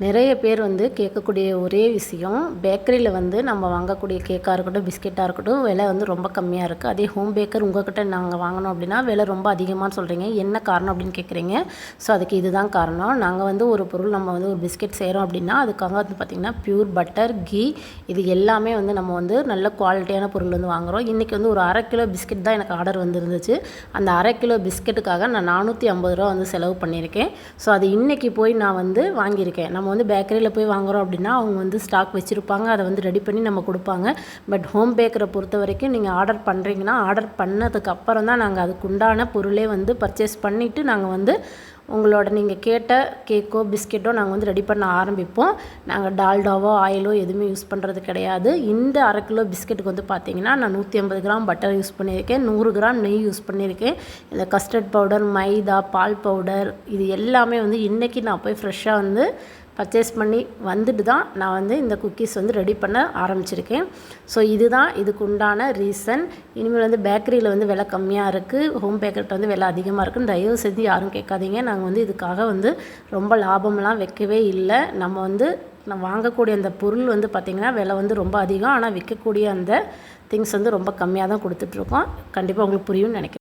நிறைய பேர் வந்து கேட்கக்கூடிய ஒரே விஷயம், பேக்கரியில் வந்து நம்ம வாங்கக்கூடிய கேக்காக இருக்கட்டும், பிஸ்கெட்டாக இருக்கட்டும், விலை வந்து ரொம்ப கம்மியாக இருக்குது. அதே ஹோம் பேக்கர் உங்கள்கிட்ட நாங்கள் வாங்கினோம் அப்படின்னா விலை ரொம்ப அதிகமானு சொல்கிறீங்க. என்ன காரணம் அப்படின்னு கேட்குறீங்க. ஸோ அதுக்கு இதுதான் காரணம். நாங்கள் வந்து ஒரு பொருள் நம்ம வந்து ஒரு பிஸ்கெட் செய்கிறோம் அப்படின்னா அதுக்காக வந்து பார்த்திங்கன்னா ப்யூர் பட்டர், கீ இது எல்லாமே வந்து நம்ம வந்து நல்ல குவாலிட்டியான பொருள் வந்து வாங்குகிறோம். இன்றைக்கி வந்து ஒரு 1/2 கிலோ பிஸ்கெட் தான் எனக்கு ஆர்டர் வந்துருந்துச்சு. அந்த 1/2 கிலோ பிஸ்கெட்டுக்காக நான் 450 ரூபா வந்து செலவு பண்ணியிருக்கேன். ஸோ அது இன்றைக்கி போய் நான் வந்து வாங்கியிருக்கேன். நம்ம வந்து பேக்கரியில் போய் வாங்குகிறோம் அப்படின்னா அவங்க வந்து ஸ்டாக் வச்சுருப்பாங்க, அதை வந்து ரெடி பண்ணி நம்ம கொடுப்பாங்க. பட் ஹோம் பேக்கரை பொறுத்த வரைக்கும் நீங்கள் ஆர்டர் பண்ணுறீங்கன்னா ஆர்டர் பண்ணதுக்கு அப்புறம் தான் நாங்கள் அதுக்கு உண்டான பொருளே வந்து பர்ச்சேஸ் பண்ணிவிட்டு நாங்கள் வந்து உங்களோட நீங்கள் கேட்ட கேக்கோ பிஸ்கெட்டோ நாங்கள் வந்து ரெடி பண்ண ஆரம்பிப்போம். நாங்கள் டால்டாவோ ஆயிலோ எதுவுமே யூஸ் பண்ணுறது கிடையாது. இந்த 1/2 கிலோ பிஸ்கெட்டுக்கு வந்து பார்த்திங்கன்னா நான் 150 கிராம் பட்டர் யூஸ் பண்ணியிருக்கேன், 100 கிராம் நெய் யூஸ் பண்ணியிருக்கேன். இந்த கஸ்டர்ட் பவுடர், மைதா, பால் பவுடர் இது எல்லாமே வந்து இன்றைக்கி நான் போய் ஃப்ரெஷ்ஷாக வந்து பர்ச்சேஸ் பண்ணி வந்துட்டு தான் நான் வந்து இந்த குக்கீஸ் வந்து ரெடி பண்ண ஆரம்பிச்சிருக்கேன். ஸோ இதுதான் இதுக்கு உண்டான ரீசன். இனிமேல் வந்து பேக்கரியில் வந்து விலை கம்மியாக இருக்குது, ஹோம் பேக்கர்கிட்ட வந்து விலை அதிகமாக இருக்குன்னு தயவு செஞ்சு யாரும் கேட்காதீங்க. நாங்கள் வந்து இதுக்காக வந்து ரொம்ப லாபம்லாம் வைக்கவே இல்லை. நம்ம வந்து நான் வாங்கக்கூடிய அந்த பொருள் வந்து பார்த்திங்கன்னா விலை வந்து ரொம்ப அதிகம், ஆனால் விற்கக்கூடிய அந்த திங்ஸ் வந்து ரொம்ப கம்மியாக தான் கொடுத்துட்ருக்கோம். கண்டிப்பாக உங்களுக்கு புரியும்னு நினைக்கிறேன்.